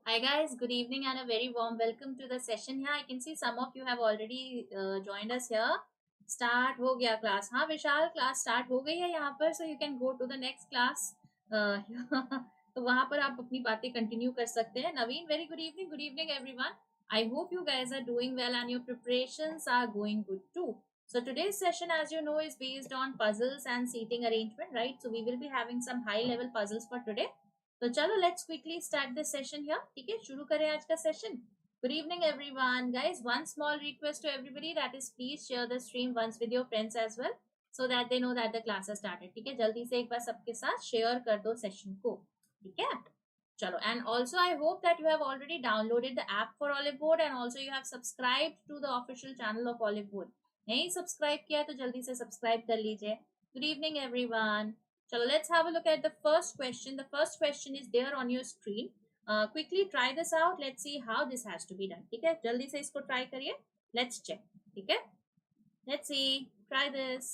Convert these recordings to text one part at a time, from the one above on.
Hi guys, good evening and a very warm welcome to the session here. I can see some of you have already joined us here. Start हो गया class. हाँ विशाल class start हो गई है यहाँ पर, so you can go to the next class. तो वहाँ पर आप अपनी बातें continue कर सकते हैं. Naveen, very good evening everyone. I hope you guys are doing well and your preparations are going good too. So today's session, as you know, is based on puzzles and seating arrangement, right? So we will be having some high level puzzles for today. तो चलो let's quickly start this session here. ठीक है, शुरू करें आज का सेशन. Good evening everyone. Guys, one small request to everybody, that is please share the stream once with your friends as well, so that they know that the class has started. ठीक है, जल्दी से एक बार सबके साथ शेयर कर दो session को. ठीक है, चलो. And also I hope that you have already downloaded the app for Oliveboard and also you have subscribe to the official channel of Oliveboard. नहीं सब्सक्राइब किया तो जल्दी से सब्सक्राइब कर लीजिए. Good evening everyone. So let's have a look at the first question. The first question is there on your screen. Quickly try this out. Let's see how this has to be done. ठीक है, जल्दी से इसको try करिए. Let's check. ठीक है, let's see. Try this.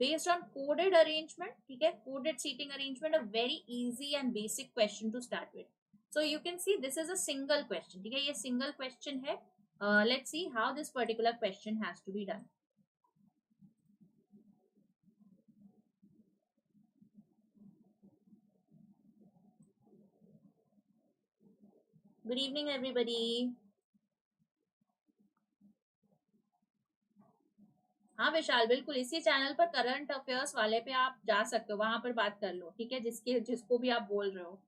Based on coded arrangement, ठीक है, coded seating arrangement, a very easy and basic question to start with. So you can see this is a single question. ठीक है, ये single question है. Let's see how this particular question has to be done. Good evening everybody. हाँ विशाल, बिल्कुल इसी channel पर current affairs वाले पे आप जा सकते हो, वहां पर बात कर लो. ठीक है, जिसको भी आप बोल रहे हो.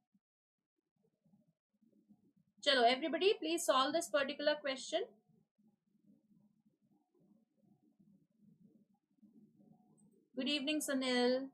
चलो everybody please solve this particular question. Good evening Sunil.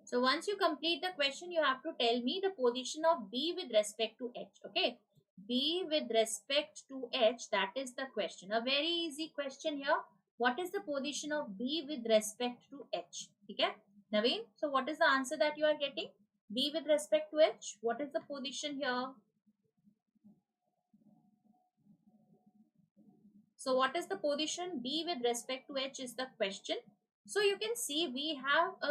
So once you complete the question, you have to tell me the position of B with respect to H. Okay, B with respect to H, that is the question. A very easy question here. What is the position of B with respect to H? Okay, Naveen, so what is the answer that you are getting? B with respect to H, what is the position here? So what is the position B with respect to H is the question. So you can see we have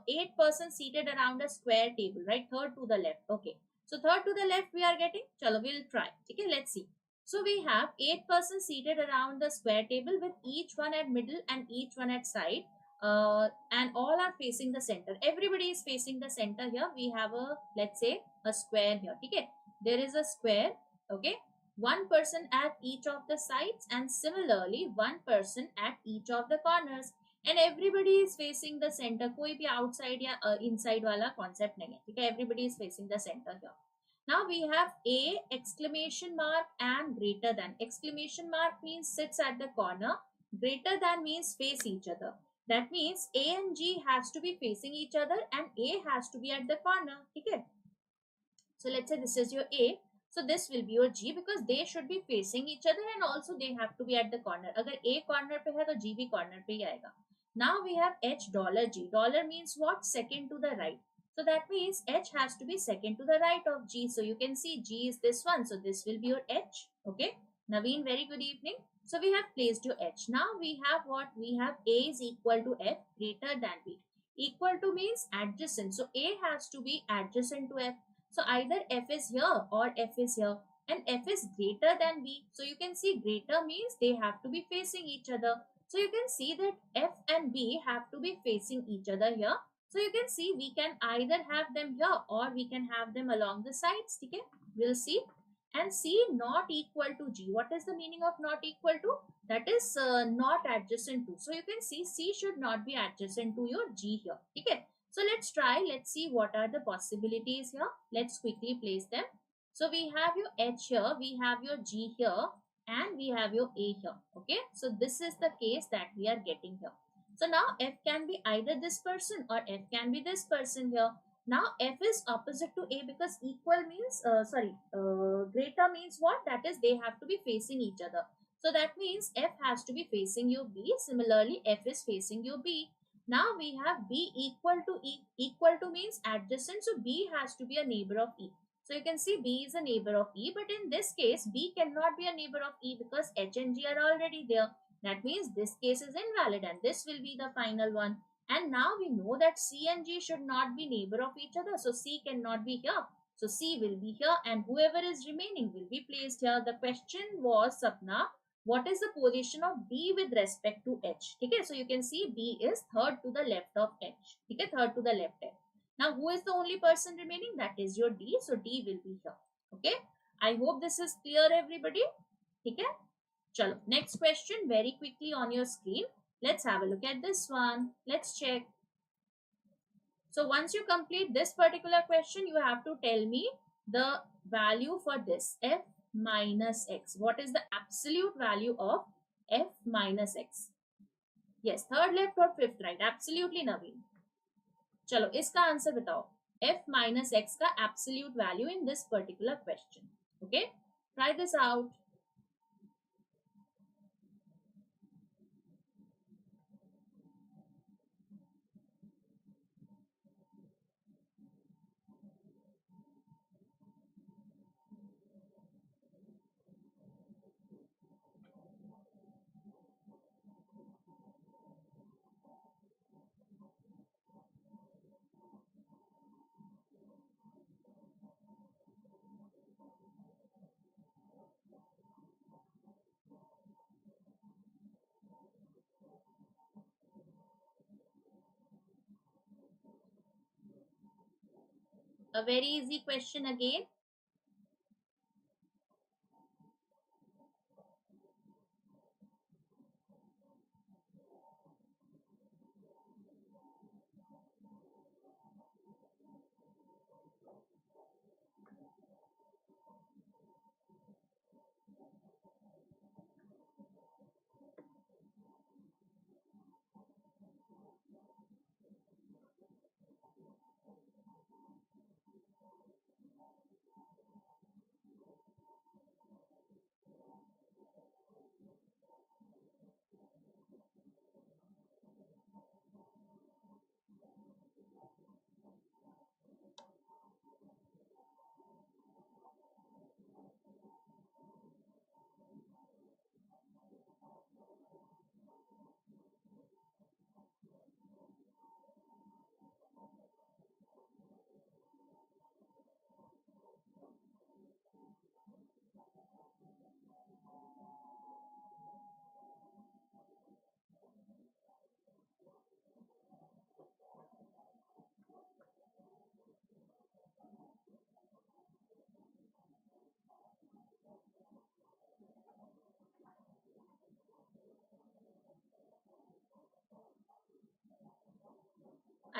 8 persons seated around a square table, right? Third to the left. Okay. So third to the left we are getting. Chalo, we'll try. Okay, let's see. So we have 8 persons seated around the square table with each one at middle and each one at side. And all are facing the center. Everybody is facing the center here. We have a, let's say, a square here. Okay. There is a square. Okay. One person at each of the sides and similarly one person at each of the corners. And everybody is facing the center. कोई भी outside या inside वाला concept नहीं है. ठीक है, everybody is facing the center here. Now we have A, exclamation mark and greater than. Exclamation mark means sits at the corner. Greater than means face each other. That means A and G has to be facing each other and A has to be at the corner. ठीक है. So let's say this is your A. So this will be your G because they should be facing each other and also they have to be at the corner. अगर A corner पे है तो G भी corner पे ही आएगा. Now we have H dollar G. Dollar means what? Second to the right. So that means H has to be second to the right of G. So you can see G is this one. So this will be your H. Okay. Naveen, very good evening. So we have placed your H. Now we have what? We have A is equal to F greater than B. Equal to means adjacent. So A has to be adjacent to F. So either F is here or F is here. And F is greater than B. So you can see greater means they have to be facing each other. So you can see that F and B have to be facing each other here. So you can see we can either have them here or we can have them along the sides. Okay, we'll see. And C not equal to G. What is the meaning of not equal to? That is not adjacent to. So you can see C should not be adjacent to your G here. Okay. So let's try. Let's see what are the possibilities here. Let's quickly place them. So we have your H here. We have your G here. And we have your A here. Okay, so this is the case that we are getting here. So now F can be either this person or F can be this person here. Now F is opposite to A because equal means, greater means what? That is, they have to be facing each other. So that means F has to be facing you B. Similarly, F is facing you B. Now we have B equal to E. Equal to means adjacent. So B has to be a neighbor of E. So you can see B is a neighbor of E. But in this case, B cannot be a neighbor of E because H and G are already there. That means this case is invalid and this will be the final one. And now we know that C and G should not be neighbor of each other. So C cannot be here. So C will be here and whoever is remaining will be placed here. The question was, Sapna, what is the position of B with respect to H? Okay, so you can see B is third to the left of H. Okay, third to the left H. Now who is the only person remaining? That is your D. So D will be here. Okay, I hope this is clear, everybody. Okay. Chalo, next question very quickly on your screen. Let's have a look at this one. Let's check. So once you complete this particular question, you have to tell me the value for this F minus X. What is the absolute value of F minus X? Yes, third left or fifth right? Absolutely, Naveen. Chalo, iska answer batao. F minus X ka absolute value in this particular question. Okay, try this out. A very easy question again.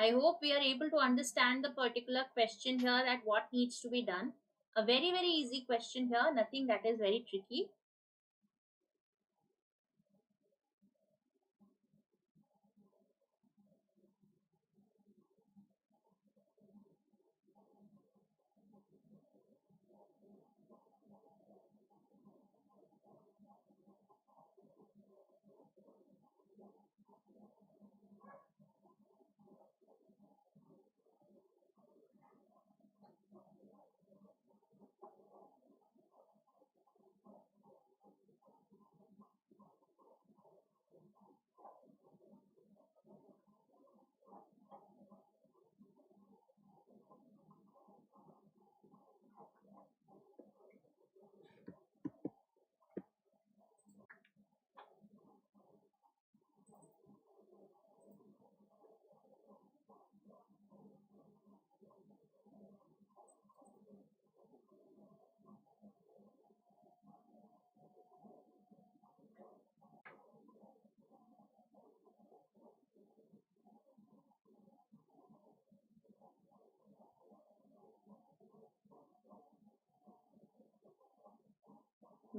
I hope we are able to understand the particular question here at what needs to be done. A very, very easy question here, nothing that is very tricky.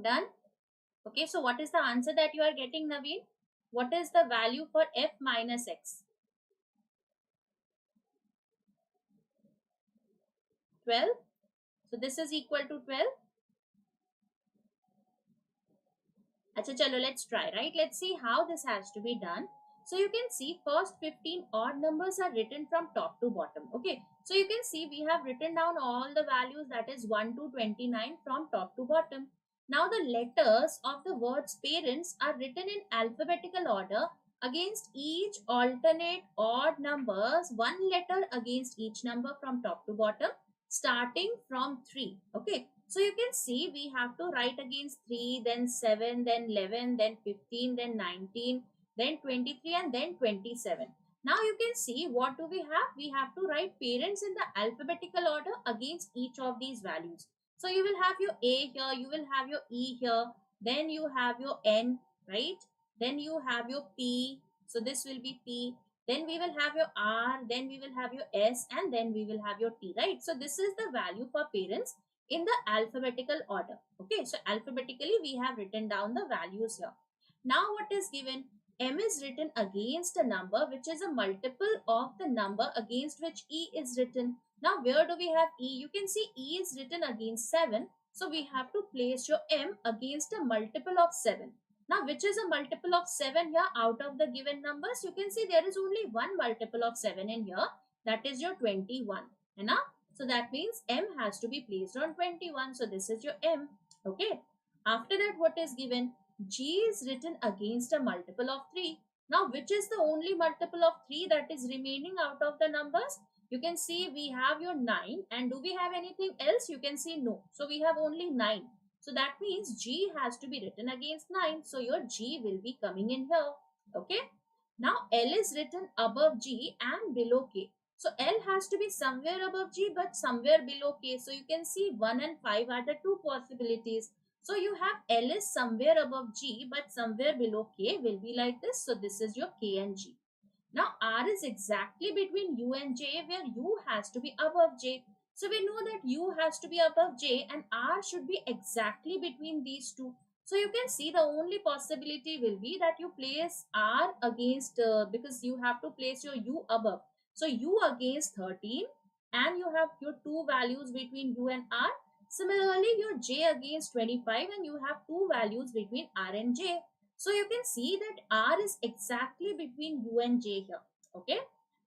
Done? Okay, so what is the answer that you are getting, Naveen? what is the value for f minus x? 12. So this is equal to 12. Acha, chalo, let's try, right? Let's see how this has to be done. So you can see first 15 odd numbers are written from top to bottom. Okay. So you can see we have written down all the values, that is 1 to 29 from top to bottom. Now the letters of the words parents are written in alphabetical order against each alternate odd numbers, one letter against each number from top to bottom, starting from 3. Okay. So you can see we have to write against 3, then 7, then 11, then 15, then 19, then 23, and then 27. Now you can see what do we have? We have to write parents in the alphabetical order against each of these values. So you will have your A here, you will have your E here, then you have your N, right? Then you have your P. So this will be P. Then we will have your R, then we will have your S, and then we will have your T, right? So this is the value for parents in the alphabetical order. Okay, so alphabetically we have written down the values here. Now what is given? M is written against a number which is a multiple of the number against which E is written. Now where do we have E? You can see E is written against 7. So we have to place your M against a multiple of 7. Now which is a multiple of 7 here out of the given numbers? You can see there is only one multiple of 7 in here. That is your 21. Hai na? So that means M has to be placed on 21. So this is your M. Okay. After that, what is given? G is written against a multiple of 3. Now, which is the only multiple of 3 that is remaining out of the numbers? You can see we have your 9. And do we have anything else? You can see no. So we have only 9. So that means G has to be written against 9. So your G will be coming in here. Okay. Now L is written above G and below K. So L has to be somewhere above G but somewhere below K. So you can see 1 and 5 are the two possibilities. So you have L is somewhere above G but somewhere below K will be like this. So this is your K and G. Now R is exactly between U and J where U has to be above J. So we know that U has to be above J and R should be exactly between these two. So you can see the only possibility will be that you place R against, because you have to place your U above. So U against 13 and you have your two values between U and R. Similarly, your J against 25 and you have two values between R and J. So you can see that R is exactly between U and J here. Okay.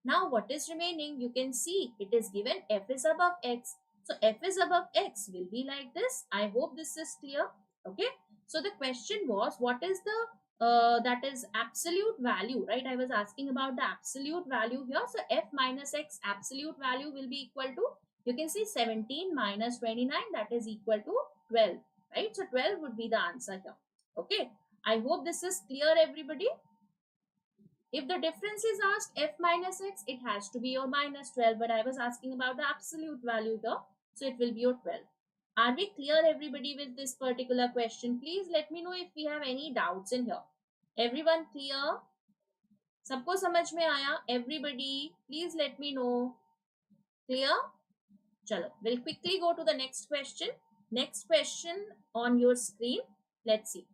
Now what is remaining? You can see it is given F is above X. So F is above X will be like this. I hope this is clear. Okay. So the question was, what is the that is absolute value, right? I was asking about the absolute value here. So F minus X absolute value will be equal to, you can see 17 minus 29, that is equal to 12, right? So 12 would be the answer here. Okay. I hope this is clear, everybody. If the difference is asked F minus X, it has to be your minus 12, but I was asking about the absolute value here. So it will be your 12. Are we clear, everybody, with this particular question? Please let me know if we have any doubts in here. Everyone clear? Sabko samajh mein aaya? Everybody, please let me know. Clear? Chalo, we'll quickly go to the next question. Next question on your screen. Let's see.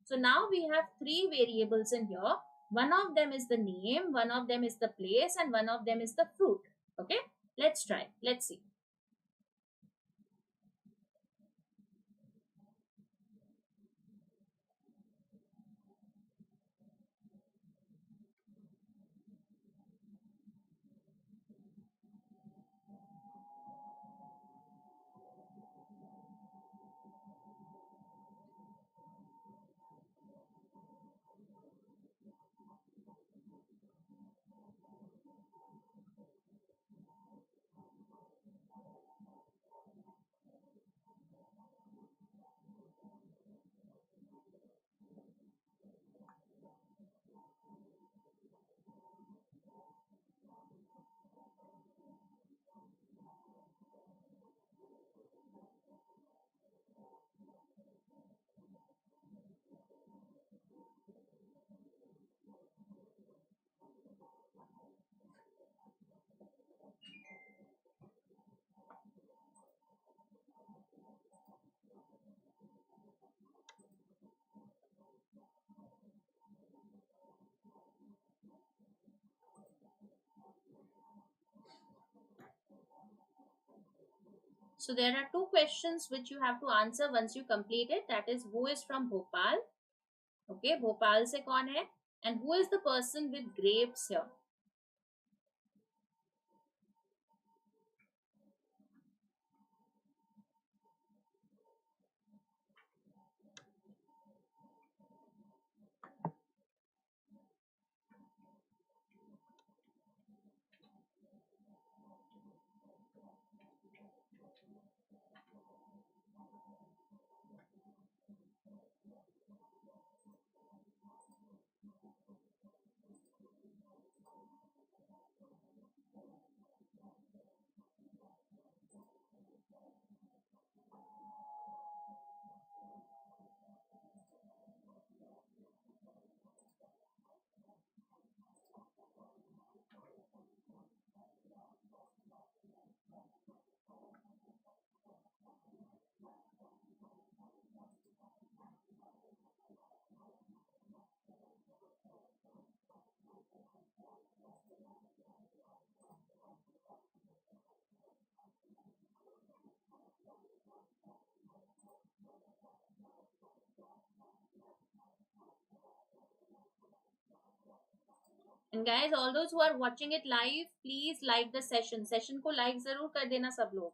So now we have three variables in here. One of them is the name, one of them is the place, and one of them is the fruit. Okay, let's try. Let's see. So there are two questions which you have to answer once you complete it. That is, who is from Bhopal? Okay, Bhopal se kaun hai? And who is the person with grapes here? And guys, all those who are watching it live, please like the session. Session को like जरूर कर देना सब लोग.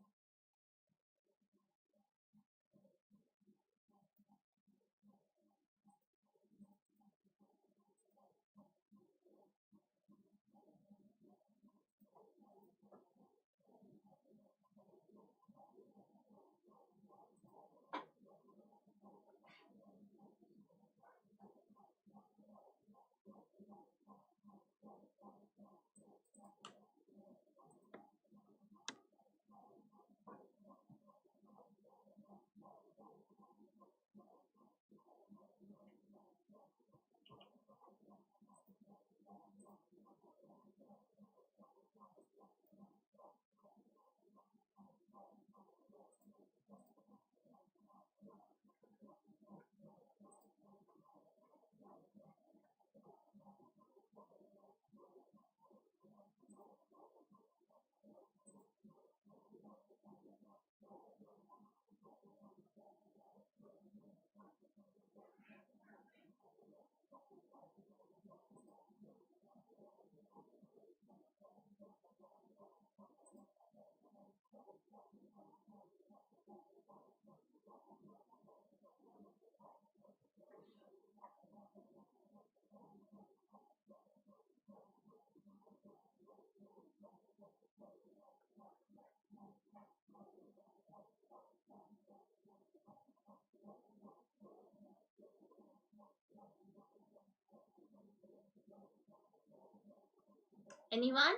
Anyone?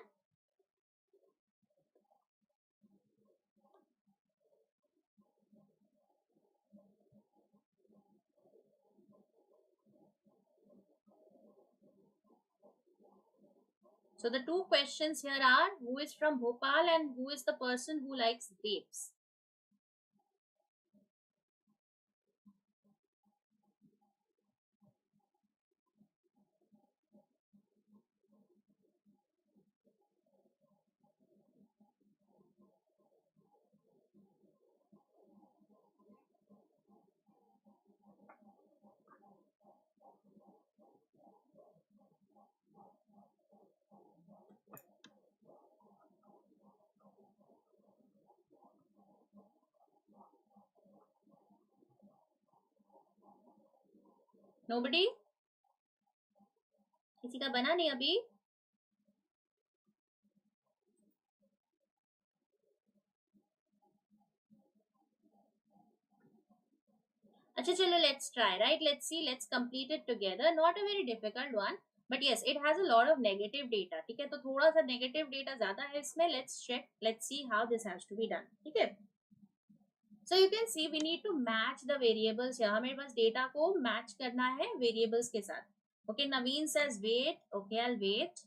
So the two questions here are, who is from Bhopal and who is the person who likes grapes? Nobody? किसी का बना नहीं अभी? अच्छा चलो, let's try, right? Let's see, let's complete it together. Not a very difficult one, but yes, it has a lot of negative data. ठीक है, तो थोड़ा सा negative data ज्यादा है इसमें. Let's check, let's see how this has to be done. ठीक है, so you can see we need to match the variables here. हमें बस data को match करना है variables के साथ. Okay, Naveen says wait. Okay, I'll wait.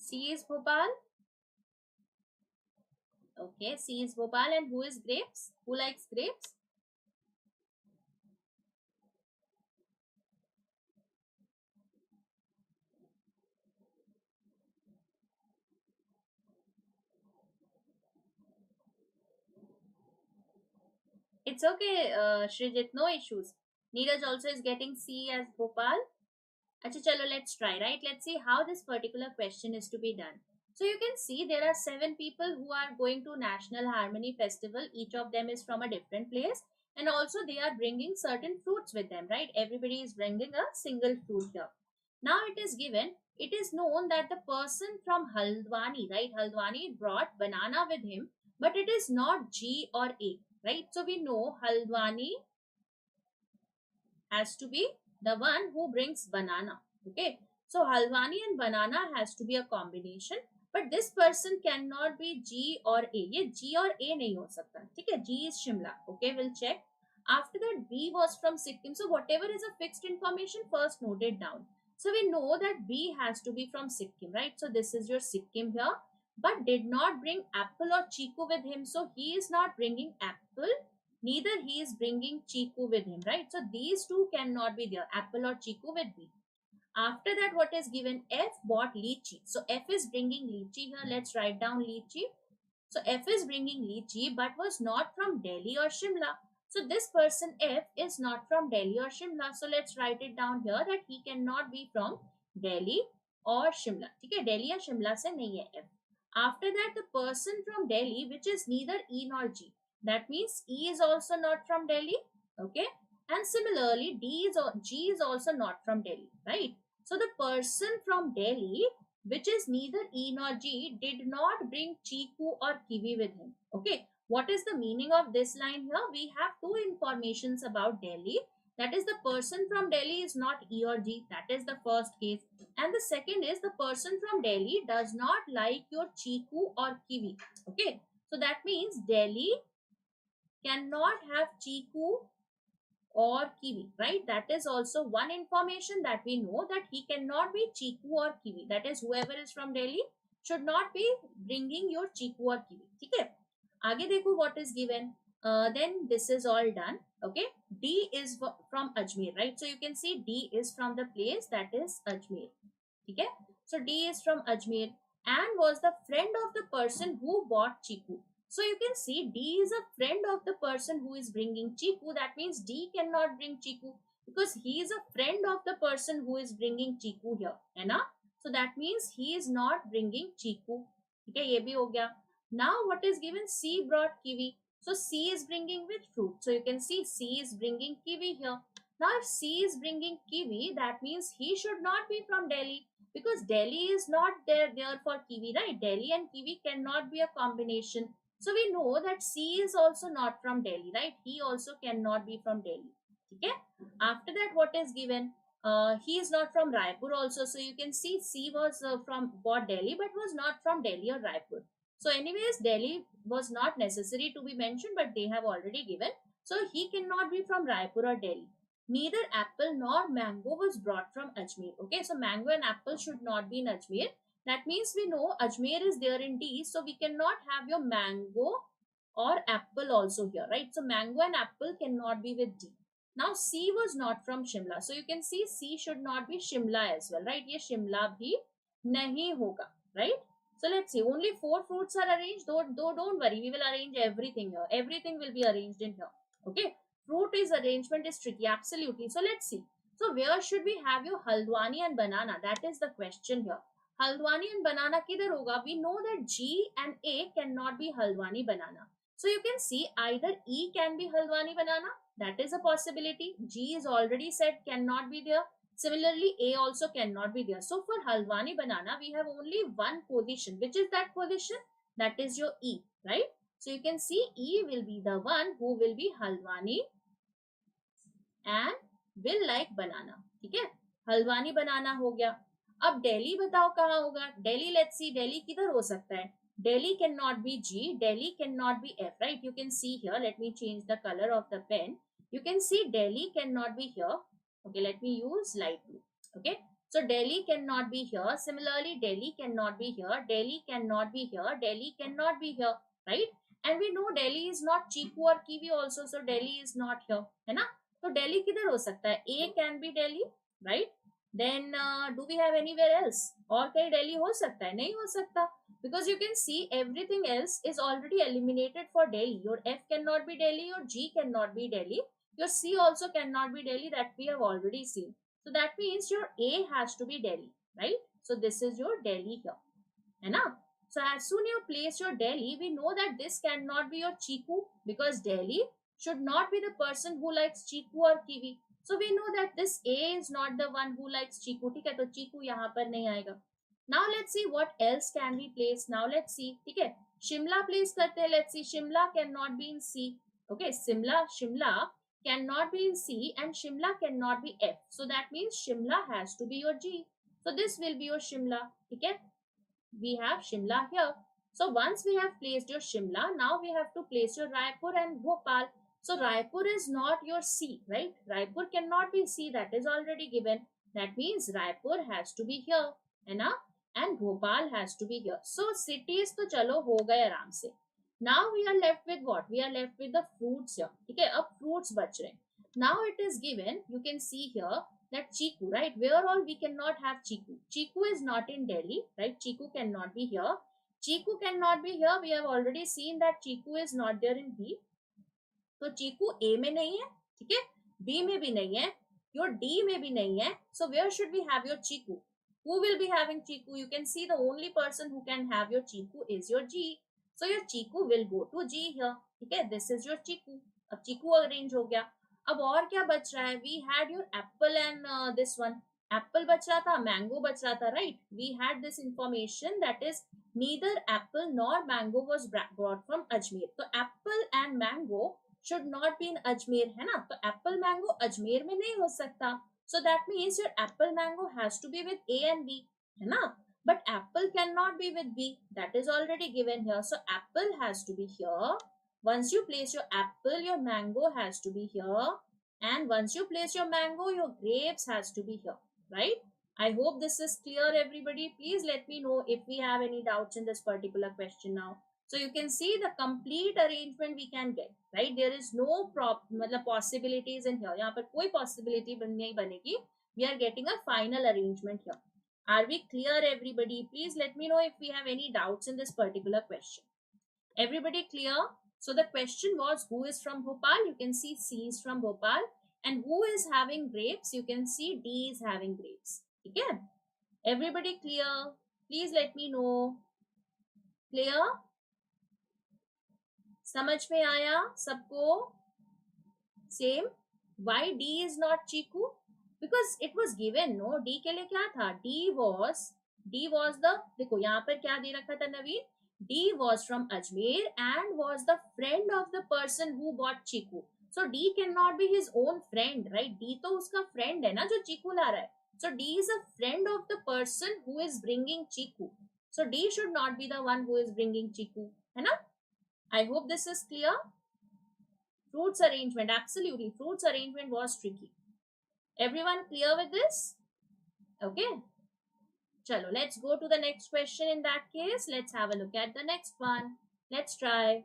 C is Bhopal. Okay, C is Bhopal. And who is grapes? Who likes grapes? It's okay, Shrijit, no issues. Neeraj also is getting C as Bhopal. Acha, chalo, let's try, right? Let's see how this particular question is to be done. So you can see there are 7 people who are going to National Harmony Festival. Each of them is from a different place. And also they are bringing certain fruits with them, right? Everybody is bringing a single fruit here. Now it is given, it is known that the person from Haldwani, right? Haldwani brought banana with him, but it is not G or A, right? So we know Haldwani has to be the one who brings banana. Okay. So Halwani and banana has to be a combination. But this person cannot be G or A. ये G or A नहीं हो सकता. ठीक है. G is Shimla. Okay, we'll check. After that, B was from Sikkim. So whatever is a fixed information, first note it down. So we know that B has to be from Sikkim, right? So this is your Sikkim here. But did not bring apple or chiku with him. So he is not bringing apple, neither he is bringing chiku with him, right? So these two cannot be there, apple or chiku with B. After that, what is given? F bought lychee. So F is bringing lychee here. Let's write down lychee. So F is bringing lychee but was not from Delhi or Shimla. So this person F is not from Delhi or Shimla. So let's write it down here that he cannot be from Delhi or Shimla. Okay, Delhi or Shimla se nahi hai F. After that, the person from Delhi, which is neither E nor G. That means E is also not from Delhi. Okay. And similarly, G is also not from Delhi, right? So the person from Delhi, which is neither E nor G, did not bring chiku or kiwi with him. Okay. What is the meaning of this line here? We have two informations about Delhi. That is, the person from Delhi is not E or G. That is the first case. And the second is, the person from Delhi does not like your chiku or kiwi. Okay. So that means Delhi cannot have chiku or kiwi, right? That is also one information that we know, that he cannot be chiku or kiwi. That is, whoever is from Delhi should not be bringing your chiku or kiwi. Okay. आगे देखो what is given. Then this is all done. Okay. D is from Ajmer, right? So you can see D is from the place, that is Ajmer. Okay. So D is from Ajmer and was the friend of the person who bought chiku. So you can see D is a friend of the person who is bringing chiku. That means D cannot bring chiku because he is a friend of the person who is bringing chiku here. है ना? So that means he is not bringing chiku. Okay, ये भी हो गया. Now what is given? C brought kiwi. So C is bringing which fruit? So you can see C is bringing kiwi here. Now if C is bringing kiwi, that means he should not be from Delhi, because Delhi is not there for kiwi, right? Delhi and kiwi cannot be a combination. So we know that C is also not from Delhi, right? He also cannot be from Delhi. Okay. After that, what is given? He is not from Raipur also. So you can see C was from Delhi, but was not from Delhi or Raipur. So anyways, Delhi was not necessary to be mentioned, but they have already given. So he cannot be from Raipur or Delhi. Neither apple nor mango was brought from Ajmer. Okay, so mango and apple should not be in Ajmer. That means we know Ajmer is there in D, so we cannot have your mango or apple also here, right? So mango and apple cannot be with D. Now C was not from Shimla. So you can see C should not be Shimla as well, right? Ye Shimla bhi nahi hoga, right? So let's see, only 4 fruits are arranged. Though don't worry, we will arrange everything here. Everything will be arranged in here. Okay. Fruit is arrangement is tricky, absolutely. So let's see. So where should we have your Haldwani and banana? That is the question here. Haldwani and banana kidhar hoga? We know that G and A cannot be Haldwani banana. So you can see either E can be Haldwani banana. That is a possibility. G is already said cannot be there. Similarly, A also cannot be there. So for Haldwani banana, we have only one position. Which is that position? That is your E, right? So you can see E will be the one who will be Haldwani and will like banana. ठीक है? हल्द्वानी बनाना हो गया. अब दिल्ली बताओ कहाँ होगा? Delhi, let's see, Delhi किधर हो सकता है? Delhi cannot be G, Delhi cannot be F, right? You can see here, let me change the color of the pen. You can see Delhi cannot be here. Okay, let me use light blue. Okay, So Delhi cannot be here. Similarly, Delhi cannot be here. Delhi cannot be here. Delhi cannot be here. Right? And we know Delhi is not Chiku or Kiwi also. So Delhi is not here. है ना? तो Delhi किधर हो सकता है? A can be Delhi. Right? Then do we have anywhere else? और कहीं Delhi हो सकता है? नहीं हो सकता. Because you can see everything else is already eliminated for Delhi. Your F cannot be Delhi. Your G cannot be Delhi. Your C also cannot be Delhi. That we have already seen. So that means your A has to be Delhi, right? So this is your Delhi here. है ना? So as soon you place your Delhi, we know that this cannot be your Chiku because Delhi should not be the person who likes Chiku or Kiwi. So we know that this A is not the one who likes Chiku. ठीक है, तो Chiku यहाँ पर नहीं आएगा. Now let's see what else can we place. Now let's see. ठीक है, Shimla place करते हैं. Let's see. Shimla cannot be in C. Okay, Shimla cannot be in C and Shimla cannot be F. So that means Shimla has to be your G. So this will be your Shimla. Okay? We have Shimla here. So once we have placed your Shimla, now we have to place your Raipur and Bhopal. So Raipur is not your C, right? Raipur cannot be C. That is already given. That means Raipur has to be here. And Bhopal has to be here. So cities to chalo ho gaye आराम से. Now we are left with what? We are left with the fruits here. Okay, अब fruits बच रहे. Now it is given, you can see here that Chiku, right? Where all we cannot have Chiku. Chiku is not in Delhi, right? Chiku cannot be here. Chiku cannot be here. We have already seen that Chiku is not there in B. तो Chiku A में नहीं है, ठीक है? B में भी नहीं है, your D में भी नहीं है. So where should we have your Chiku? Who will be having Chiku? You can see the only person who can have your Chiku is your G. So your Chiku will go to G here. ठीक है, this is your Chiku. अब Chiku arrange हो गया. अब और क्या बच रहा है? We had your apple and this one. Apple बच रहा था, mango बच रहा था, right? We had this information that is neither apple nor mango was brought from Ajmer. तो apple and mango should not be in Ajmer, है ना? तो apple mango Ajmer में नहीं हो सकता. So that means your apple mango has to be with A and B, है ना? But apple cannot be with B. That is already given here. So apple has to be here. Once you place your apple, your mango has to be here. And once you place your mango, your grapes has to be here. Right? I hope this is clear, everybody. Please let me know if we have any doubts in this particular question now. So you can see the complete arrangement we can get. Right? There is no possibilities in here. यहाँ पर कोई possibility नहीं बनेगी. We are getting a final arrangement here. Are we clear, everybody? Please let me know if we have any doubts in this particular question. Everybody clear? So the question was, who is from Bhopal? You can see C is from Bhopal. And who is having grapes? You can see D is having grapes. Okay? Everybody clear? Please let me know. Clear? समझ में आया सबको? Same. Why D is not Chiku? Because it was given, no? D के लिए क्या था? D was the, देखो यहाँ पर क्या दे रखा था नवीन? D was from Ajmer and was the friend of the person who bought Chiku. So D cannot be his own friend, right? D तो उसका friend है ना जो Chiku ला रहा है. So D is a friend of the person who is bringing Chiku. So D should not be the one who is bringing Chiku, है ना? I hope this is clear. Fruits arrangement, absolutely. Fruits arrangement was tricky. Everyone clear with this? Okay. Chalo, let's go to the next question in that case. Let's have a look at the next one. Let's try.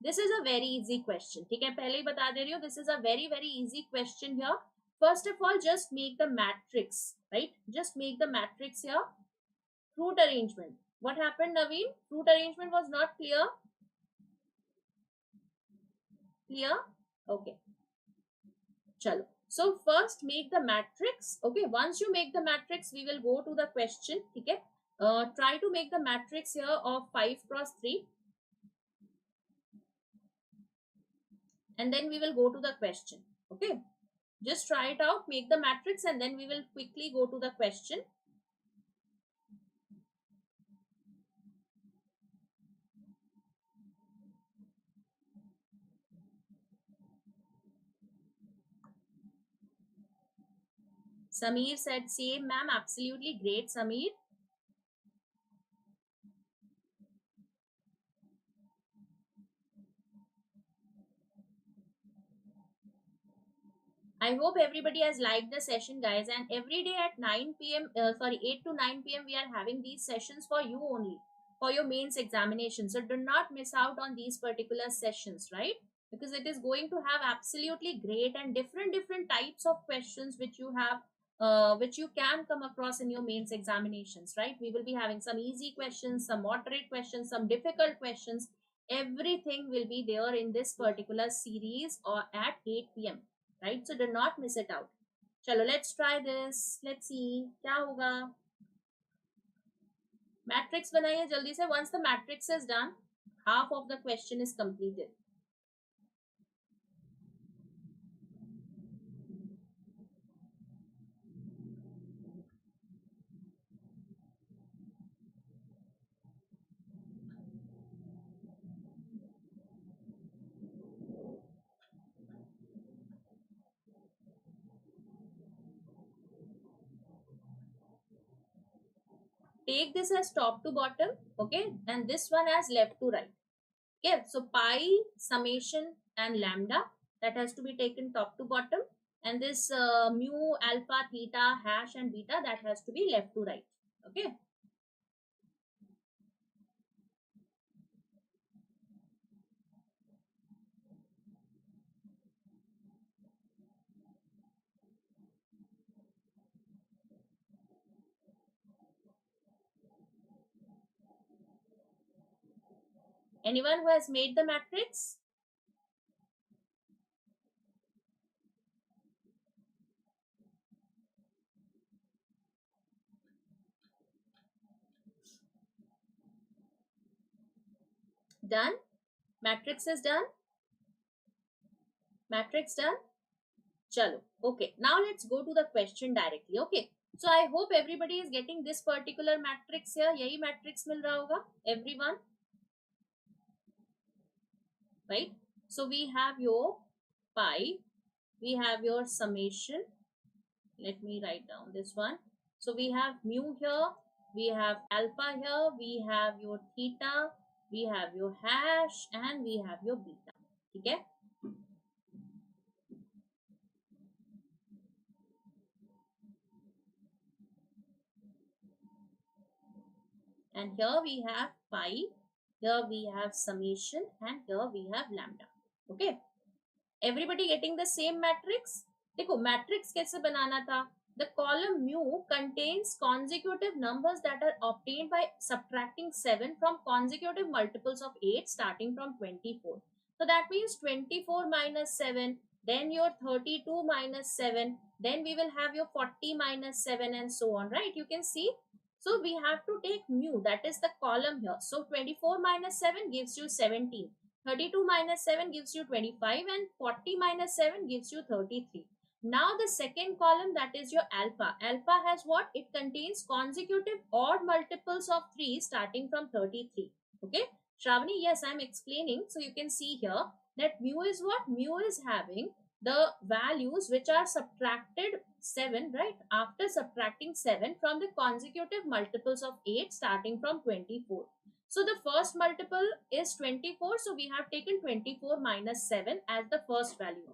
This is a very easy question. ठीक है, पहले ही बता दे रही हूँ. This is a very, very easy question here. First of all, just make the matrix, right? Just make the matrix here. Fruit arrangement. What happened, Naveen? Fruit arrangement was not clear. Clear? Okay. Chalo. So first make the matrix. Okay, once you make the matrix, we will go to the question. Okay, try to make the matrix here of 5 cross 3. And then we will go to the question. Okay, just try it out, make the matrix, and then we will quickly go to the question. Sameer said same, ma'am. Absolutely great, Sameer. I hope everybody has liked the session, guys. And every day at 9 p.m., 8 to 9 p.m., we are having these sessions for you only, for your mains examination. So do not miss out on these particular sessions, right? Because it is going to have absolutely great and different types of questions which you have, which you can come across in your mains examinations, right? We will be having some easy questions, some moderate questions, some difficult questions. Everything will be there in this particular series or at 8 p.m., right? So do not miss it out. Chalo, let's try this. Let's see क्या होगा. Matrix बनाइए जल्दी से. Once the matrix is done, half of the question is completed. Take this as top to bottom, okay, and this one as left to right. Okay, so pi, summation, and lambda, that has to be taken top to bottom, and this mu, alpha, theta, hash, and beta, that has to be left to right. Okay. Anyone who has made the matrix? Done? Matrix is done? Matrix done? Chalo. Okay. Now let's go to the question directly. Okay. So I hope everybody is getting this particular matrix here. Yahi matrix mil raha hoga everyone, right? So we have your pi, we have your summation. Let me write down this one. So we have mu here, we have alpha here, we have your theta, we have your hash, and we have your beta. Okay. And here we have pi, here we have summation, and here we have lambda. Okay. Everybody getting the same matrix? देखो matrix कैसे बनाना था? The column mu contains consecutive numbers that are obtained by subtracting 7 from consecutive multiples of 8 starting from 24. So that means 24 minus 7, then your 32 minus 7, then we will have your 40 minus 7 and so on, right? You can see. So we have to take mu, that is the column here. So 24 minus 7 gives you 17. 32 minus 7 gives you 25 and 40 minus 7 gives you 33. Now the second column, that is your alpha. Alpha has what? It contains consecutive odd multiples of 3 starting from 33. Okay. Shravani, yes, I am explaining. So you can see here that mu is what? Mu is having the values which are subtracted 7, right? After subtracting 7 from the consecutive multiples of 8 starting from 24. So the first multiple is 24. So we have taken 24 minus 7 as the first value.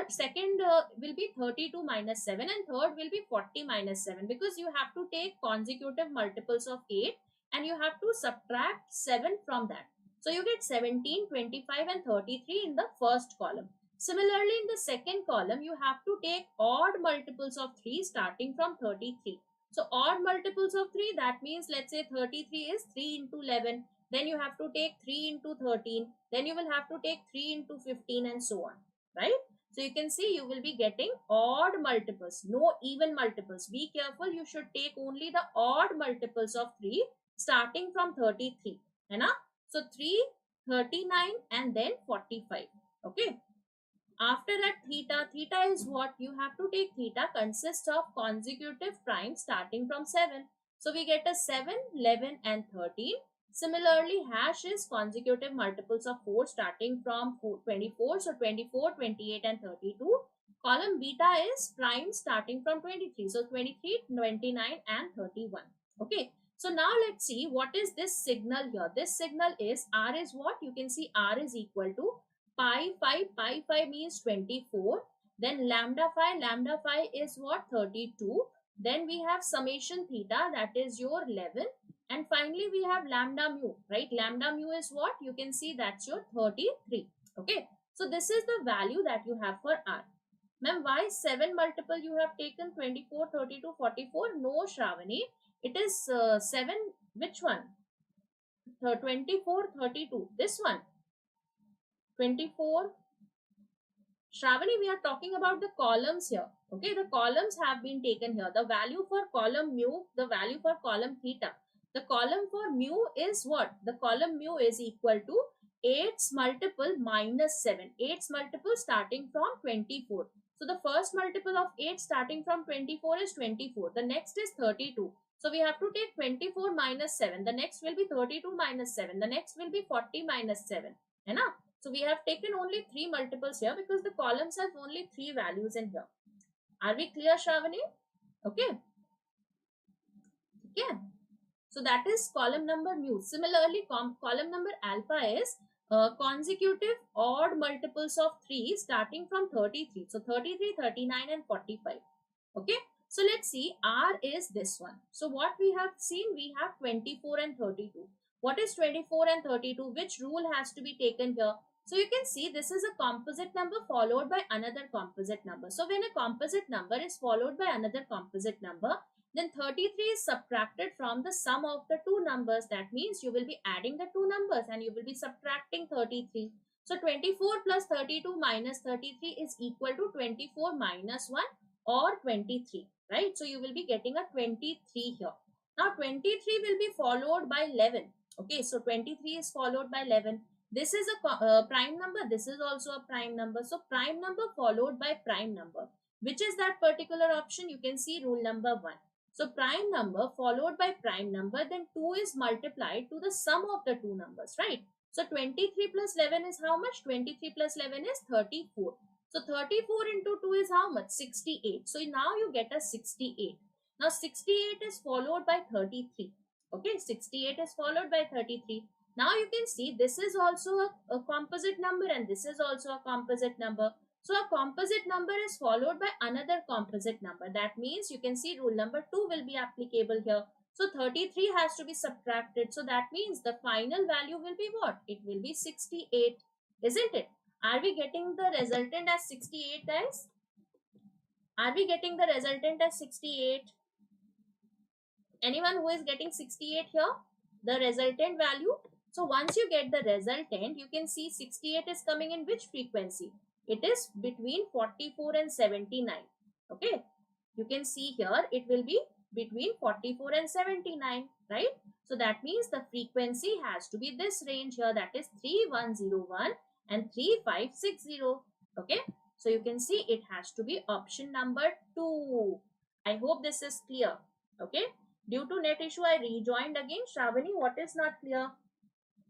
Second will be 32 minus 7 and third will be 40 minus 7, because you have to take consecutive multiples of 8 and you have to subtract 7 from that. So you get 17, 25 and 33 in the first column. Similarly, in the second column, you have to take odd multiples of 3 starting from 33. So odd multiples of 3, that means let's say 33 is 3 into 11. Then you have to take 3 into 13. Then you will have to take 3 into 15 and so on, right? So you can see you will be getting odd multiples, no even multiples. Be careful, you should take only the odd multiples of 3 starting from 33. Hai na? So 3, 39 and then 45. Okay. After that, theta is what? You have to take theta consists of consecutive primes starting from 7. So we get a 7, 11 and 13. Similarly, hash is consecutive multiples of 4 starting from 24. So 24, 28 and 32. Column beta is prime starting from 23. So 23, 29 and 31. Okay. So now let's see what is this signal here. This signal is R is what? You can see R is equal to pi 5 means 24. Then lambda phi is what? 32. Then we have summation theta, that is your 11. And finally we have lambda mu, right? Lambda mu is what? You can see that's your 33. Okay. So this is the value that you have for R. Ma'am, why 7 multiple you have taken? 24, 32, 44? No, Shravani. It is 7. Which one? 24, 32. This one. 24. Shravani, we are talking about the columns here. Okay, the columns have been taken here. The value for column mu, the value for column theta. The column for mu is what? The column mu is equal to 8's multiple minus 7. 8's multiple starting from 24. So the first multiple of 8 starting from 24 is 24. The next is 32. So we have to take 24 minus 7. The next will be 32 minus 7. The next will be 40 minus 7. Hai na? So we have taken only 3 multiples here because the columns have only 3 values in here. Are we clear, Shravani? Okay. Okay. So that is column number mu. Similarly, column number alpha is consecutive odd multiples of 3 starting from 33. So 33, 39 and 45. Okay. So let's see. R is this one. So what we have seen, we have 24 and 32. What is 24 and 32? Which rule has to be taken here? So you can see this is a composite number followed by another composite number. So when a composite number is followed by another composite number, then 33 is subtracted from the sum of the two numbers. That means you will be adding the two numbers and you will be subtracting 33. So 24 plus 32 minus 33 is equal to 24 minus 1 or 23, right? So you will be getting a 23 here. Now 23 will be followed by 11. Okay, so 23 is followed by 11. This is a prime number. This is also a prime number. So prime number followed by prime number. Which is that particular option? You can see rule number 1. So prime number followed by prime number, then 2 is multiplied to the sum of the two numbers, right? So 23 plus 11 is how much? 23 plus 11 is 34. So 34 into 2 is how much? 68. So now you get a 68. Now 68 is followed by 33. Okay, 68 is followed by 33. Now you can see this is also a composite number and this is also a composite number. So a composite number is followed by another composite number. That means you can see rule number 2 will be applicable here. So 33 has to be subtracted. So that means the final value will be what? It will be 68. Isn't it? Are we getting the resultant as 68, guys? Are we getting the resultant as 68? Anyone who is getting 68 here? The resultant value? So once you get the resultant, you can see 68 is coming in which frequency? It is between 44 and 79. Okay. You can see here it will be between 44 and 79. Right. So that means the frequency has to be this range here. That is 3101 and 3560. Okay. So you can see it has to be option number 2. I hope this is clear. Okay. Due to net issue, I rejoined again. Shravani, what is not clear?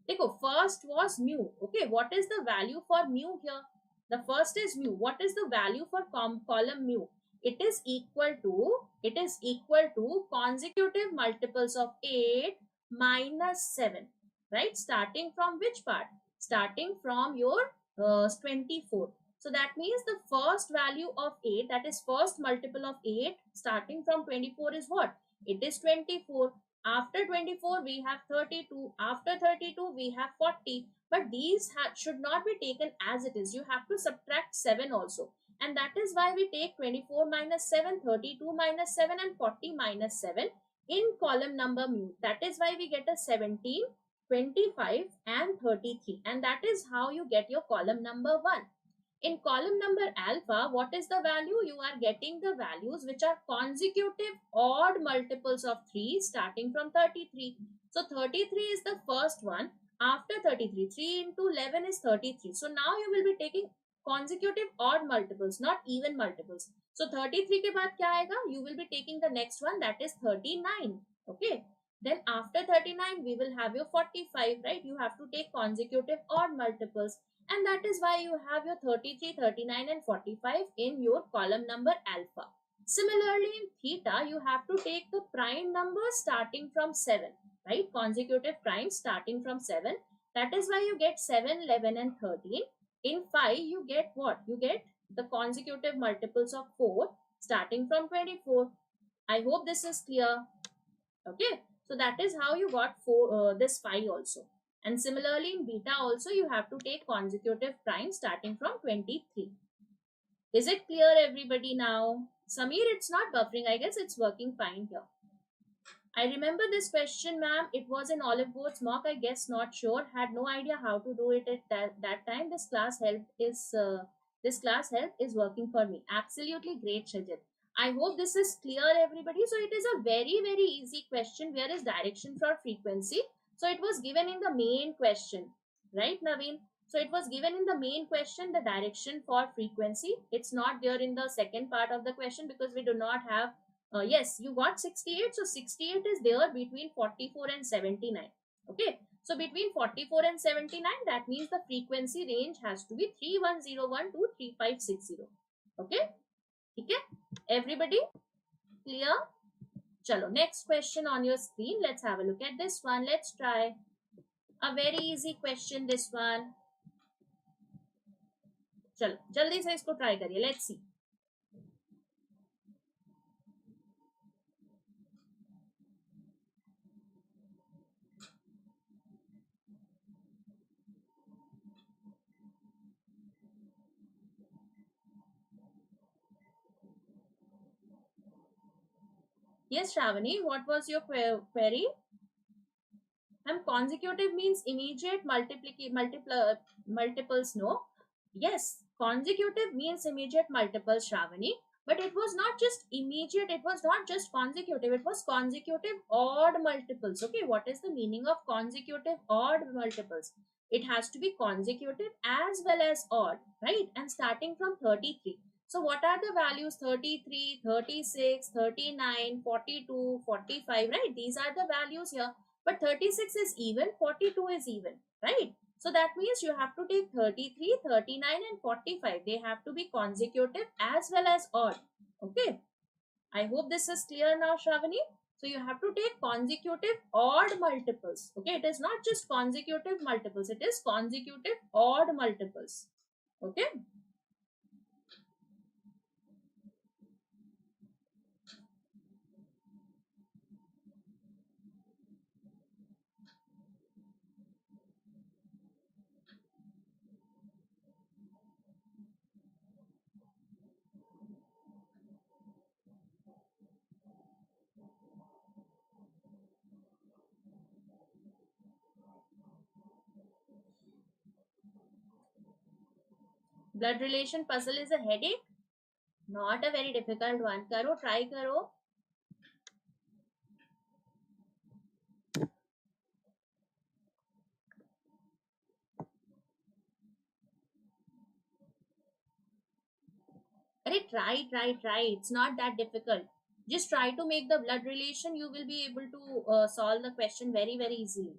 Dekho, first was mu. Okay, what is the value for mu here? The first is mu. What is the value for column mu? It is equal to consecutive multiples of 8 minus 7. Right? Starting from which part? Starting from your 24. So that means the first value of 8, that is first multiple of 8 starting from 24 is what? It is 24. After 24, we have 32. After 32, we have 40. But these should not be taken as it is. You have to subtract 7 also. And that is why we take 24 minus 7, 32 minus 7 and 40 minus 7 in column number mu. That is why we get a 17, 25 and 33. And that is how you get your column number 1. In column number alpha, what is the value? You are getting the values which are consecutive odd multiples of 3 starting from 33. So 33 is the first one. After 33, 3 into 11 is 33. So now you will be taking consecutive odd multiples, not even multiples. So 33 ke baad kya aayega? You will be taking the next one, that is 39. Okay. Then after 39, we will have your 45, right? You have to take consecutive odd multiples. And that is why you have your 33, 39 and 45 in your column number alpha. Similarly, in theta, you have to take the prime numbers starting from 7, right? Consecutive primes starting from 7. That is why you get 7, 11 and 13. In phi, you get what? You get the consecutive multiples of 4 starting from 24. I hope this is clear. Okay, so that is how you got this 5 also. And similarly in beta also you have to take consecutive prime starting from 23. Is it clear everybody now? Samir, it's not buffering. I guess it's working fine here. I remember this question, ma'am. It was in Oliveboard's mock. I guess not sure. Had no idea how to do it at that time. This class help is working for me. Absolutely great, Shajit. I hope this is clear, everybody. So it is a very easy question. Where is direction for frequency? So it was given in the main question, right, Naveen? So it was given in the main question, the direction for frequency. It's not there in the second part of the question because we do not have. Yes, you got 68. So 68 is there between 44 and 79. Okay. So between 44 and 79, that means the frequency range has to be 3101 to 3560. Okay. Okay. Everybody clear? Chalo, next question on your screen. Let's have a look at this one. Let's try a very easy question. This one. चलो जल्दी से इसको try करिए. Let's see. Yes, Shravani, what was your query? Consecutive means immediate multiples, no? Yes, consecutive means immediate multiples, Shravani. But it was not just immediate, it was not just consecutive, it was consecutive odd multiples. Okay, what is the meaning of consecutive odd multiples? It has to be consecutive as well as odd, right? And starting from 33. So what are the values? 33, 36, 39, 42, 45, right? These are the values here. But 36 is even, 42 is even, right? So that means you have to take 33, 39 and 45. They have to be consecutive as well as odd. Okay. I hope this is clear now, Shravani. So you have to take consecutive odd multiples. Okay. It is not just consecutive multiples. It is consecutive odd multiples. Okay. Blood relation puzzle is a headache. Not a very difficult one. Karo, try karo. Try. It's not that difficult. Just try to make the blood relation. You will be able to solve the question very easily.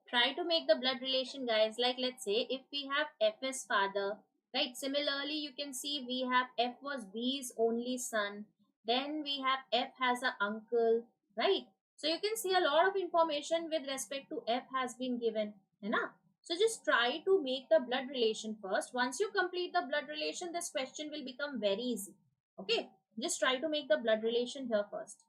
Try to make the blood relation, guys. Like, let's say if we have F as father, right? Similarly, you can see we have F was B's only son. Then we have F has a uncle, right? So you can see a lot of information with respect to F has been given, है ना? So just try to make the blood relation first. Once you complete the blood relation, this question will become very easy. Okay, just try to make the blood relation here first.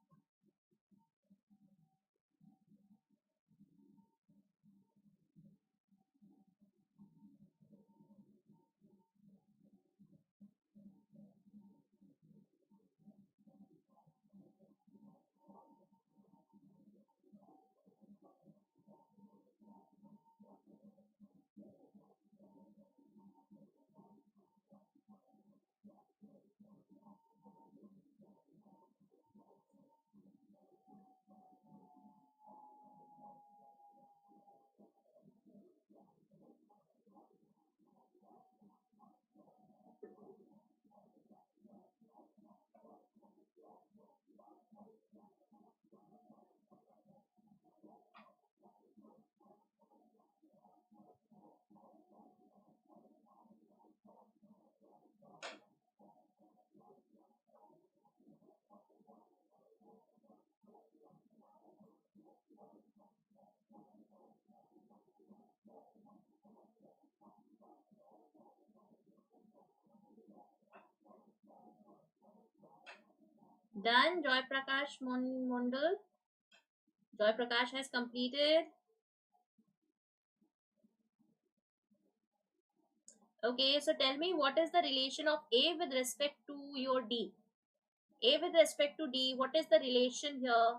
Done. Joy Prakash Mondal. Joy Prakash has completed. Okay, so tell me what is the relation of A with respect to your D? A with respect to D, what is the relation here?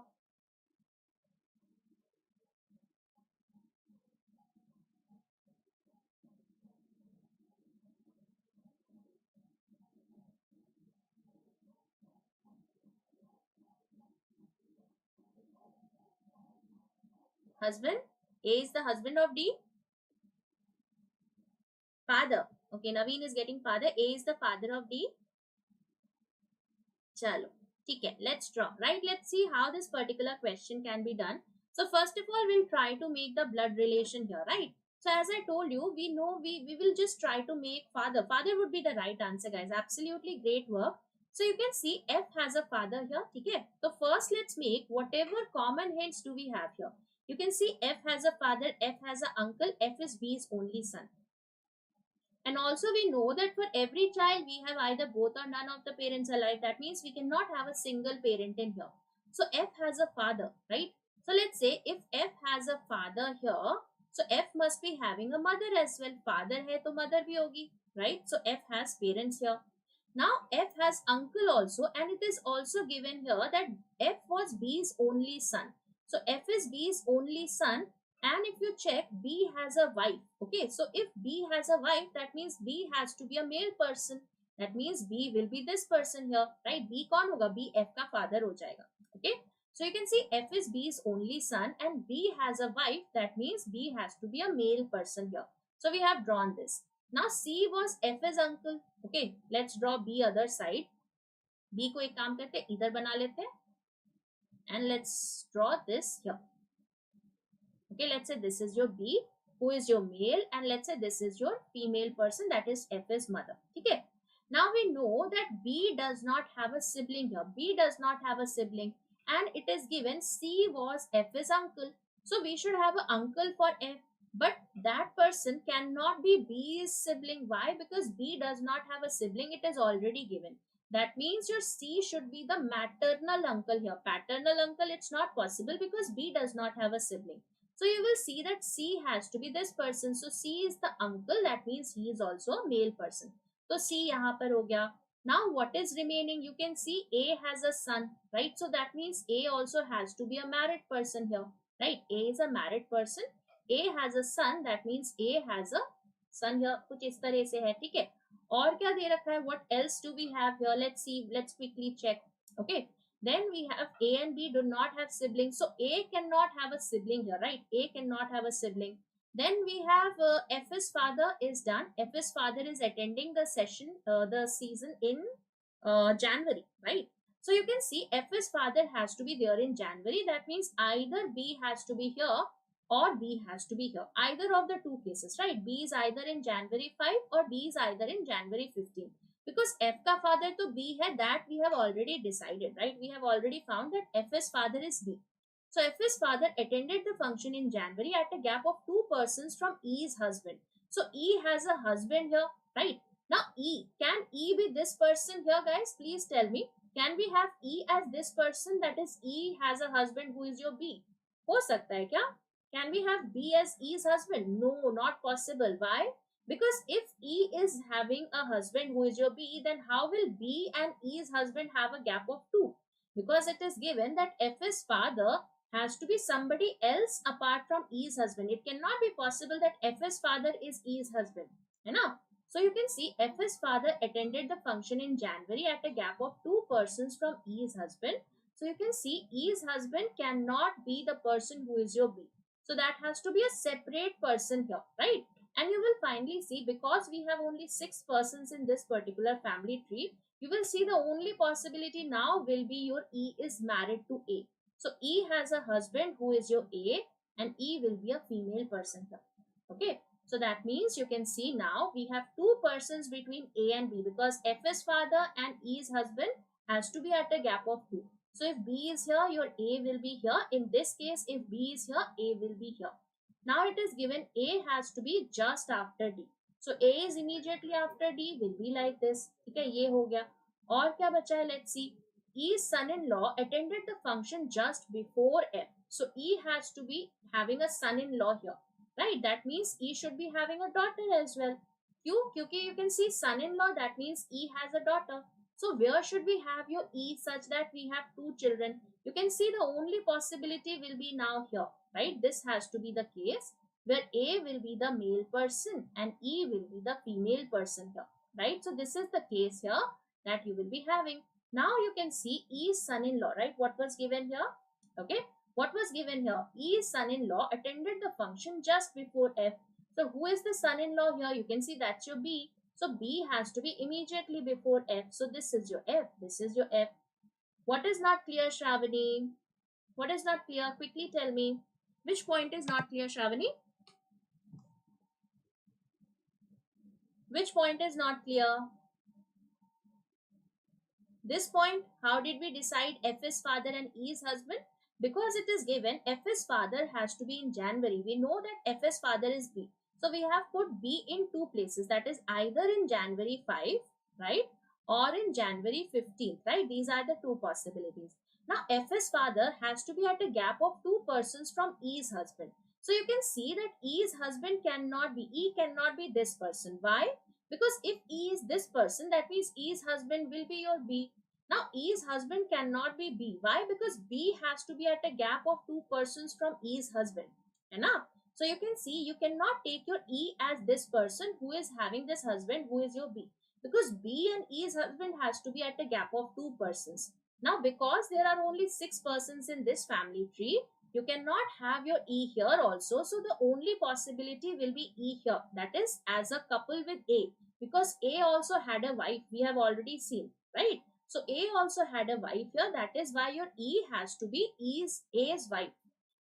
Husband. A is the husband of D. Father. Okay, Naveen is getting father. A is the father of D. Chalo. Okay, let's draw. Right, let's see how this particular question can be done. So first of all, we'll try to make the blood relation here, right? So as I told you, we know we will just try to make father. Father would be the right answer, guys. Absolutely great work. So you can see F has a father here. Okay. So first let's make whatever common hints do we have here. You can see F has a father, F has an uncle, F is B's only son. And also we know that for every child we have either both or none of the parents alive. That means we cannot have a single parent in here. So F has a father, right? So let's say if F has a father here, so F must be having a mother as well. Father hai to mother bhi hogi, right? So F has parents here. Now F has uncle also, and it is also given here that F was B's only son. So F is B's only son, and if you check, B has a wife. Okay, so if B has a wife, that means B has to be a male person. That means B will be this person here, right? B kaun hoga? B F ka father ho jayega. Okay, so you can see F is B's only son and B has a wife. That means B has to be a male person here. So we have drawn this. Now C was F's uncle. Okay, let's draw B other side. B को एक काम करते हैं, इधर बना लेते हैं, and let's draw this here. Okay, let's say this is your B, who is your male, and let's say this is your female person, that is F's mother. Okay, now we know that B does not have a sibling here. B does not have a sibling, and it is given C was F's uncle. So we should have an uncle for F, but that person cannot be B's sibling. Why? Because B does not have a sibling, it is already given. That means your C should be the maternal uncle here. Paternal uncle, it's not possible because B does not have a sibling. So you will see that C has to be this person. So C is the uncle. That means he is also a male person. So C यहाँ पर हो गया. Now what is remaining? You can see A has a son, right? So that means A also has to be a married person here, right? A is a married person. A has a son. That means A has a son here. कुछ इस तरह से है, ठीक है? और क्या दे रखा है? What else do we have here? Let's see. Let's quickly check. Okay. Then we have A and B do not have siblings. So A cannot have a sibling here, right? A cannot have a sibling. Then we have F's father is done. F's father is attending the season in January, right? So you can see F's father has to be there in January. That means either B has to be here or B has to be here. Either of the two cases, right? B is either in January 5 or B is either in January 15. because F का father तो B है, that we have already decided, right? We have already found that F's father is B. So F's father attended the function in January at a gap of 2 persons from E's husband. So E has a husband here, right? Now E, can E be this person here, guys? Please tell me. Can we have E as this person? That is, E has a husband who is your B. हो सकता है क्या? Can we have B as E's husband? No, not possible. Why? Because if E is having a husband who is your B, then how will B and E's husband have a gap of 2? Because it is given that F's father has to be somebody else apart from E's husband. It cannot be possible that F's father is E's husband. है ना? So you can see F's father attended the function in January at a gap of 2 persons from E's husband. So you can see E's husband cannot be the person who is your B. So that has to be a separate person here, right? And you will finally see, because we have only 6 persons in this particular family tree, you will see the only possibility now will be your E is married to A. So E has a husband who is your A, and E will be a female person here. Okay. So that means you can see now we have 2 persons between A and B, because F's father and E's husband has to be at a gap of 2. So if B is here, your A will be here. In this case, if B is here, A will be here. Now it is given A has to be just after D. So A is immediately after D will be like this. ठीक है, ये हो गया. और क्या बचा है? Let's see. E's son-in-law attended the function just before F. So E has to be having a son-in-law here, right? That means E should be having a daughter as well. क्यों? क्योंकि you can see son-in-law, that means E has a daughter. So where should we have your E such that we have 2 children? You can see the only possibility will be now here, right? This has to be the case where A will be the male person and E will be the female person here, right? So this is the case here that you will be having. Now you can see E's son-in-law, right? What was given here? Okay. What was given here? E's son-in-law attended the function just before F. So who is the son-in-law here? You can see that's your B. So B has to be immediately before F. So this is your F. This is your F. What is not clear, Shravani? What is not clear? Quickly tell me. Which point is not clear, Shravani? Which point is not clear? This point, how did we decide F is father and E is husband? Because it is given F's father has to be in January. We know that F's father is B. So we have put B in 2 places. That is either in January 5, right? Or in January 15th, right? These are the 2 possibilities. Now F's father has to be at a gap of 2 persons from E's husband. So you can see that E's husband cannot be, E cannot be this person. Why? Because if E is this person, that means E's husband will be your B. Now E's husband cannot be B. Why? Because B has to be at a gap of 2 persons from E's husband. Enough. So you can see you cannot take your E as this person who is having this husband who is your B. Because B and E's husband has to be at a gap of 2 persons. Now because there are only 6 persons in this family tree, you cannot have your E here also. So the only possibility will be E here. That is as a couple with A. Because A also had a wife. We have already seen, right? So A also had a wife here. That is why your E has to be A's wife.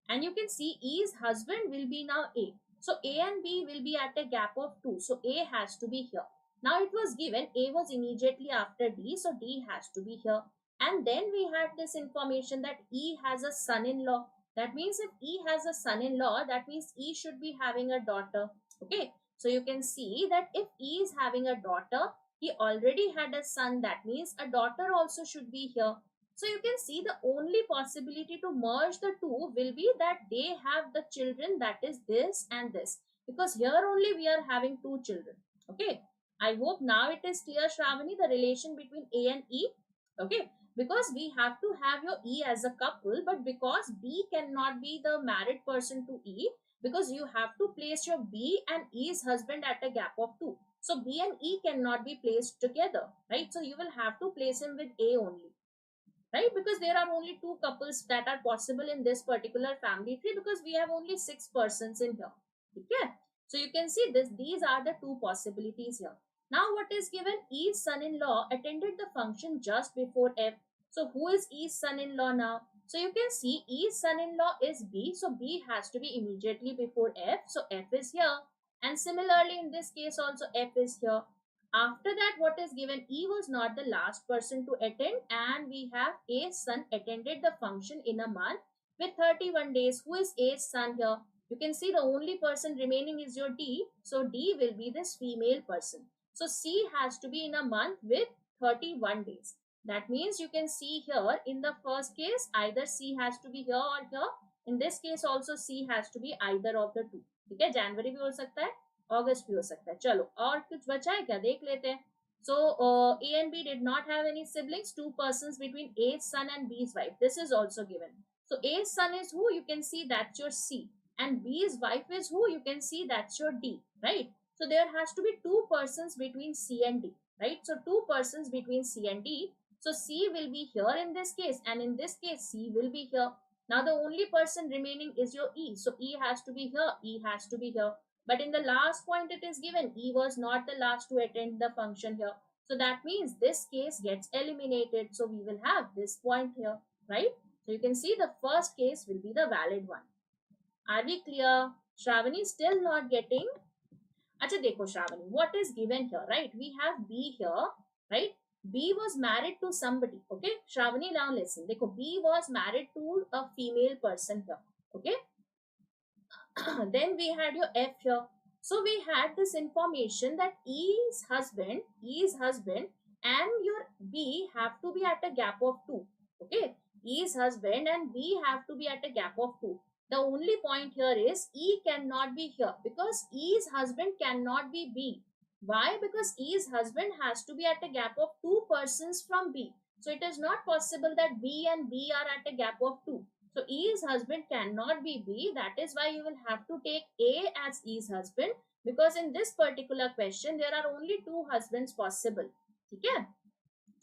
And you can see E's husband will be now A. So A and B will be at a gap of 2. So A has to be here. Now it was given A was immediately after D. So D has to be here. And then we had this information that E has a son-in-law. That means if E has a son-in-law, that means E should be having a daughter. Okay. So you can see that if E is having a daughter, he already had a son. That means a daughter also should be here. So you can see the only possibility to merge the two will be that they have the children, that is this and this. Because here only we are having 2 children. Okay. I hope now it is clear, Shravani, the relation between A and E. Okay. Because we have to have your E as a couple, but because B cannot be the married person to E, because you have to place your B and E's husband at a gap of 2. So B and E cannot be placed together, right? So you will have to place him with A only, right? Because there are only 2 couples that are possible in this particular family tree, because we have only 6 persons in here. Okay? So you can see this. These are the 2 possibilities here. Now what is given? E's son-in-law attended the function just before F. So who is E's son-in-law now? So you can see E's son-in-law is B. So B has to be immediately before F. So F is here. And similarly in this case also F is here. After that, what is given? E was not the last person to attend, and we have A's son attended the function in a month with 31 days. Who is A's son here? You can see the only person remaining is your D. So D will be this female person. So C has to be in a month with 31 days. That means you can see here in the first case, either C has to be here or here. In this case also C has to be either of the two. ठीक है, जनवरी भी हो सकता है, अगस्त भी हो सकता है. चलो और कुछ बचा है क्या, देख लेते हैं. So A and B did not have any siblings. Two persons between A's son and B's wife. This is also given. So A's son is who? You can see that's your C. And B's wife is who? You can see that's your D. Right? So there has to be two persons between C and D. Right? So two persons between C and D. So C will be here in this case, and in this case C will be here. Now the only person remaining is your E. So E has to be here. E has to be here. But in the last point it is given, E was not the last to attend the function here. So that means this case gets eliminated. So we will have this point here, right? So you can see the first case will be the valid one. Are we clear? Shravani is still not getting. Acha dekho Shravani, what is given here, right? We have B here, right? B was married to somebody, okay? Shravani, now listen. Dekho, B was married to a female person here, okay? Then we had your F here. So we had this information that E's husband and your B have to be at a gap of 2. Okay. E's husband and B have to be at a gap of 2. The only point here is E cannot be here because E's husband cannot be B. Why? Because E's husband has to be at a gap of 2 persons from B. So it is not possible that B and B are at a gap of 2. So E's husband cannot be B. That is why you will have to take A as E's husband, because in this particular question there are only 2 husbands possible. Okay?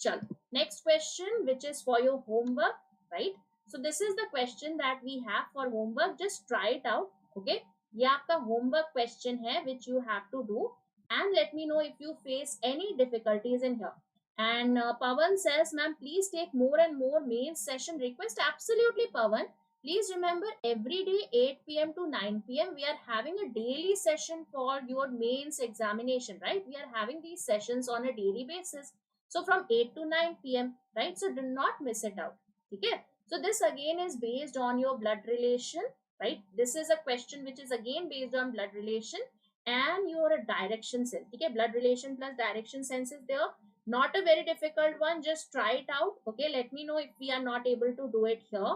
Chalo. Next question, which is for your homework, right? So this is the question that we have for homework. Just try it out. Okay? ये आपका homework question है which you have to do, and let me know if you face any difficulties in here. And Pawan says, ma'am, please take more and more main session request. Absolutely, Pawan. Please remember, every day 8 p.m. to 9 p.m. we are having a daily session for your mains examination, right? We are having these sessions on a daily basis. So from 8 to 9 p.m., right? So do not miss it out. Okay? So this again is based on your blood relation, right? This is a question which is again based on blood relation and your direction sense. Okay? Blood relation plus direction sense is there. Not a very difficult one. Just try it out. Okay, let me know if we are not able to do it here.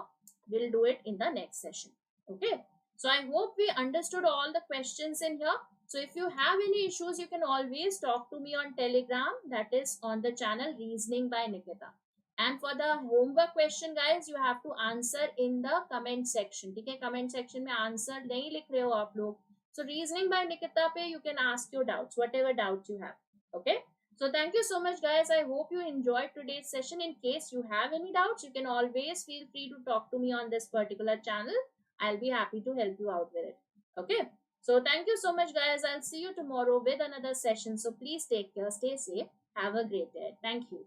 We'll do it in the next session. Okay, so I hope we understood all the questions in here. So if you have any issues, you can always talk to me on Telegram. That is on the channel Reasoning by Nikita. And for the homework question, guys, you have to answer in the comment section. Okay, comment section में answer नहीं लिख रहे हो आप लोग. So Reasoning by Nikita पे you can ask your doubts, whatever doubts you have. Okay. So thank you so much, guys. I hope you enjoyed today's session. In case you have any doubts, you can always feel free to talk to me on this particular channel. I'll be happy to help you out with it. Okay. So thank you so much, guys. I'll see you tomorrow with another session. So please take care. Stay safe. Have a great day. Thank you.